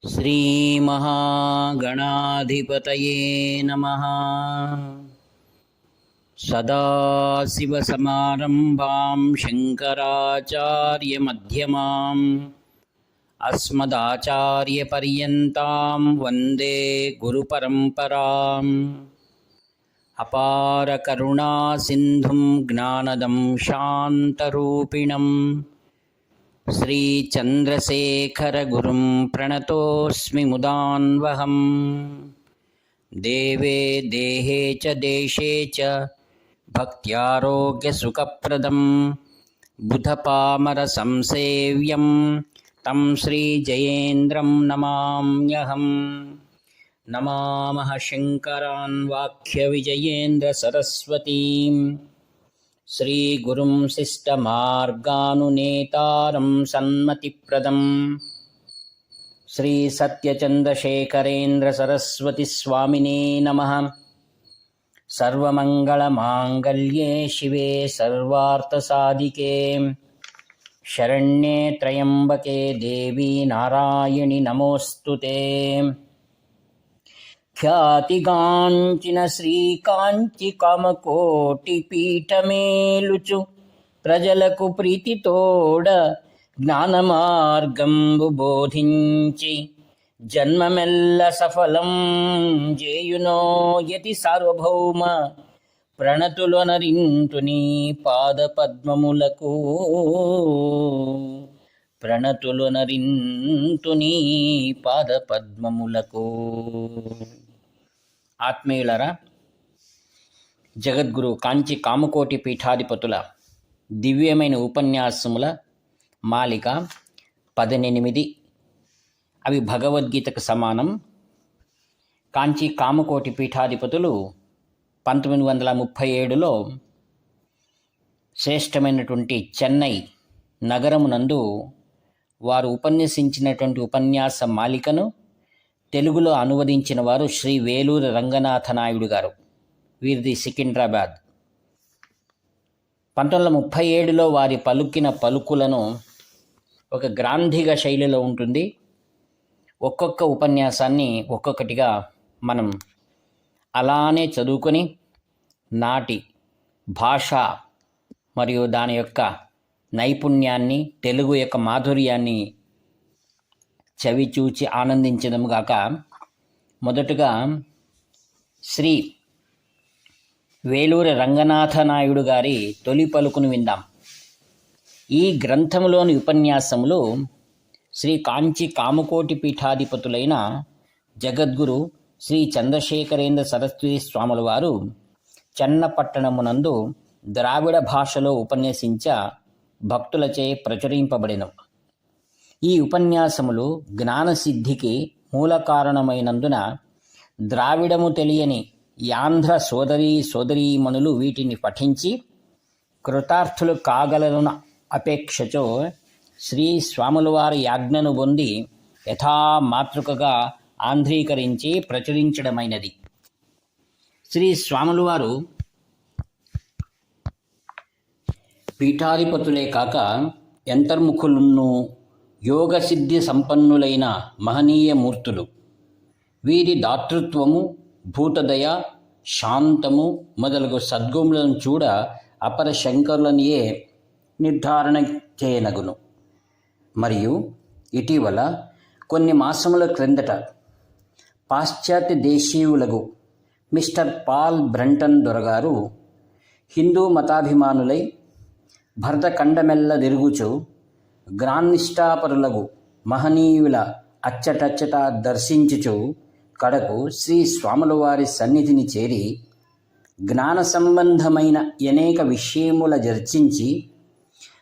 श्रीमहागणाधिपतये नमः। सदाशिवसमारम्भां शङ्कराचार्यमध्यमाम् अस्मदाचार्यपर्यन्तां वन्दे गुरुपरम्पराम्। अपारकरुणासिन्धुं ज्ञानदं शान्तरूपिणं श्रीचन्द्रशेखरगुरुं प्रणतोऽस्मि मुदान्वहम्। देवे देहे च देशे च भक्त्यारोग्यसुखप्रदं बुधपामरसंसेव्यं तं श्रीजयेन्द्रं नमाम्यहम्। नमामः शङ्करान् वाक्यविजयेन्द्रसरस्वतीं श्रीगुरुं शिष्टमार्गानुनेतारं सन्मतिप्रदं श्रीसत्यचन्द्रशेखरेन्द्रसरस्वतीस्वामिने नमः। सर्वमङ्गलमाङ्गल्ये शिवे सर्वार्थसाधिके शरण्ये त्र्यम्बके देवी नारायणि नमोऽस्तु ते। ఖ్యాతిగాంచిన శ్రీకాంచి కామకోటిపీఠమేలుచు ప్రజలకు ప్రీతితోడ జ్ఞానమార్గంబు బోధించి జన్మమెల్ల సఫలం చేయునో యతి సార్వభౌమ ప్రణతులొనరింతుని పాదపద్మములకు ప్రణతులొనరింతుని పాదపద్మములకు. ఆత్మీయులరా, జగద్గురు కాంచి కామకోటి పీఠాధిపతుల దివ్యమైన ఉపన్యాసముల మాలిక 18. అవి భగవద్గీతకు సమానం. కాంచి కామకోటి పీఠాధిపతులు 1937లో శ్రేష్టమైనటువంటి చెన్నై నగరమునందు వారు ఉపన్యసించినటువంటి ఉపన్యాస మాలికను తెలుగులో అనువదించిన వారు శ్రీ వేలూరి రంగనాథ నాయుడు గారు. వీరిది సికింద్రాబాద్. 1937లో వారి పలుకిన పలుకులను ఒక గ్రాంధిక శైలిలో ఉంటుంది. ఒక్కొక్క ఉపన్యాసాన్ని ఒక్కొక్కటిగా మనం అలానే చదువుకొని నాటి భాష మరియు దాని యొక్క నైపుణ్యాన్ని, తెలుగు యొక్క మాధుర్యాన్ని చవిచూచి ఆనందించడం గాక మొదటగా శ్రీ వేలూరి రంగనాథ నాయుడు గారి తొలి పలుకును విందాం. ఈ గ్రంథములోని ఉపన్యాసములు శ్రీ కాంచి కామకోటి పీఠాధిపతులైన జగద్గురు శ్రీ చంద్రశేఖరేంద్ర సరస్వతి స్వాముల వారు చెన్నపట్టణమునందు ద్రావిడ భాషలో ఉపన్యసించ భక్తులచే ప్రచురింపబడిన ఈ ఉపన్యాసములు జ్ఞానసిద్ధికి మూల కారణమైనందున ద్రావిడము తెలియని యాంధ్ర సోదరీమణులు వీటిని పఠించి కృతార్థులు కాగలన అపేక్షతో శ్రీ స్వాముల వారి యాజ్ఞను పొంది యథామాతృకగా ఆంధ్రీకరించి ప్రచురించడమైనది. శ్రీ స్వాముల వారు పీఠాధిపతులే కాక యంతర్ముఖులను యోగసిద్ధి సంపన్నులైన మహనీయ మూర్తులు. వీరి దాతృత్వము, భూతదయ, శాంతము మొదలగు సద్గుణములను చూడ అపర శంకరులనియే నిర్ధారణ చేయనగును. మరియు ఇటీవల కొన్ని మాసముల క్రిందట పాశ్చాత్య దేశీయులకు మిస్టర్ పాల్ బ్రంటన్ దొరగారు హిందూ మతాభిమానులై భరతఖండమెల్ల తిరుగుచు గ్రాన్నిష్టాపరులకు మహనీయుల అచ్చటచ్చట దర్శించుచు కడకు శ్రీ స్వాముల వారి సన్నిధిని చేరి జ్ఞాన సంబంధమైన అనేక విషయముల చర్చించి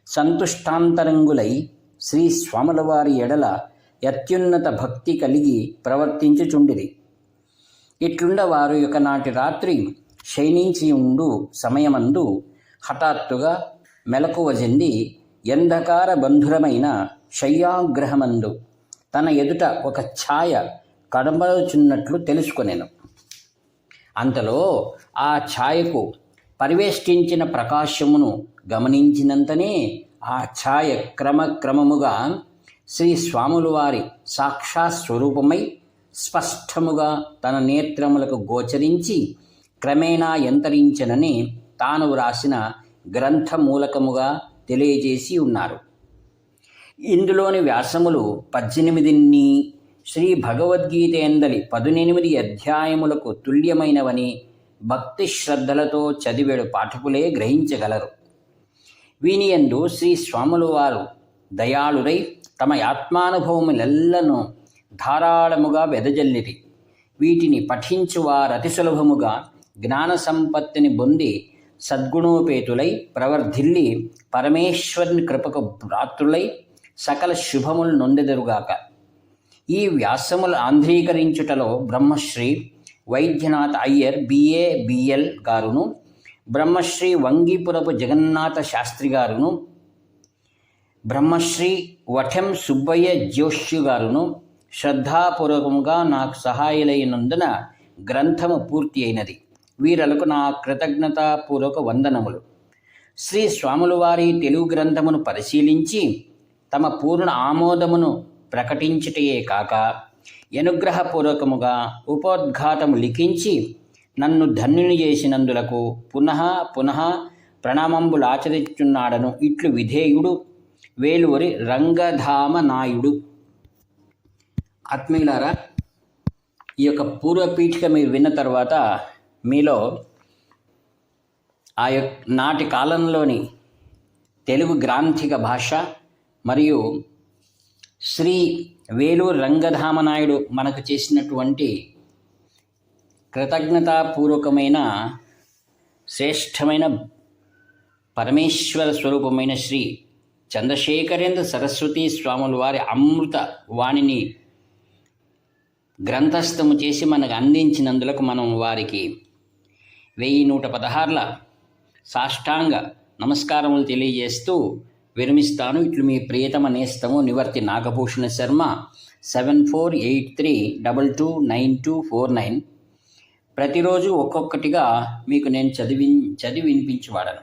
సంతుష్టాంతరంగులై శ్రీ స్వాముల వారి ఎడల అత్యున్నత భక్తి కలిగి ప్రవర్తించుచుండిరి. ఇట్లుండ వారు ఒకనాటి రాత్రి శయనించి ఉండు సమయమందు హఠాత్తుగా మెలకువ చెంది ఎంధకార బంధురమైన శయ్యాగ్రహమందు తన ఎదుట ఒక ఛాయ కనబడుచున్నట్లు తెలుసుకొనెను. అంతలో ఆ ఛాయకు పరివేష్టించిన ప్రకాశమును గమనించినంతనే ఆ ఛాయ క్రమక్రమముగా శ్రీ స్వాముల వారి సాక్షాత్ స్వరూపమై స్పష్టముగా తన నేత్రములకు గోచరించి క్రమేణా యంతరించనని తాను వ్రాసిన గ్రంథ మూలకముగా తెలియజేసి ఉన్నారు. ఇందులోని వ్యాసములు 18 శ్రీ భగవద్గీత ఎందలి 18 అధ్యాయములకు తుల్యమైనవని భక్తి శ్రద్ధలతో చదివేడు పాఠకులే గ్రహించగలరు. వీనియందు శ్రీ స్వాముల వారు దయాళురై తమ ఆత్మానుభవములెల్లను ధారాళముగా వెదజల్లిరి. వీటిని పఠించు వారతి సులభముగా జ్ఞాన సంపత్తిని పొంది సద్గుణోపేతులై ప్రవర్ధిల్లి పరమేశ్వరుని కృపకు ప్రాప్తులై సకల శుభములు నొందెదరుగాక. ఈ వ్యాసములు ఆంధ్రీకరించుటలో బ్రహ్మశ్రీ వైద్యనాథ్ అయ్యర్ BA BL గారును, బ్రహ్మశ్రీ వంగిపురపు జగన్నాథ శాస్త్రి గారును, బ్రహ్మశ్రీ వఠెం సుబ్బయ్య జోష్యు గారును శ్రద్ధాపూర్వకముగా నాకు సహాయులైనందున గ్రంథము పూర్తి అయినది. వీరలకు నా కృతజ్ఞతాపూర్వక వందనములు. శ్రీ స్వాముల వారి తెలుగు గ్రంథమును పరిశీలించి తమ పూర్ణ ఆమోదమును ప్రకటించుటయే కాక అనుగ్రహపూర్వకముగా ఉపోద్ఘాతము లిఖించి నన్ను ధన్యుని చేసినందులకు పునః ప్రణామంబులాచరించున్నాడను ఇట్లు విధేయుడు వేలూరి రంగధామ నాయుడు. ఆత్మీయులారా, ఈ యొక్క పూర్వపీఠిక మీరు విన్న తర్వాత మీలో ఆ నాటి కాలంలోని తెలుగు గ్రాంథిక భాష మరియు శ్రీ వేలూరు రంగధామనాయుడు మనకు చేసినటువంటి కృతజ్ఞతాపూర్వకమైన శ్రేష్టమైన పరమేశ్వర స్వరూపమైన శ్రీ చంద్రశేఖరేంద్ర సరస్వతీ స్వాముల వారి అమృత వాణిని గ్రంథస్థము చేసి మనకు అందించినందులకు మనం వారికి 1116 సాష్టాంగ నమస్కారములు తెలియజేస్తూ విరమిస్తాను. ఇట్లు మీ ప్రియతమ నేస్తము నివర్తి నాగభూషణ శర్మ 7483229249. ప్రతిరోజు ఒక్కొక్కటిగా మీకు నేను చదివి వినిపించేవాడను.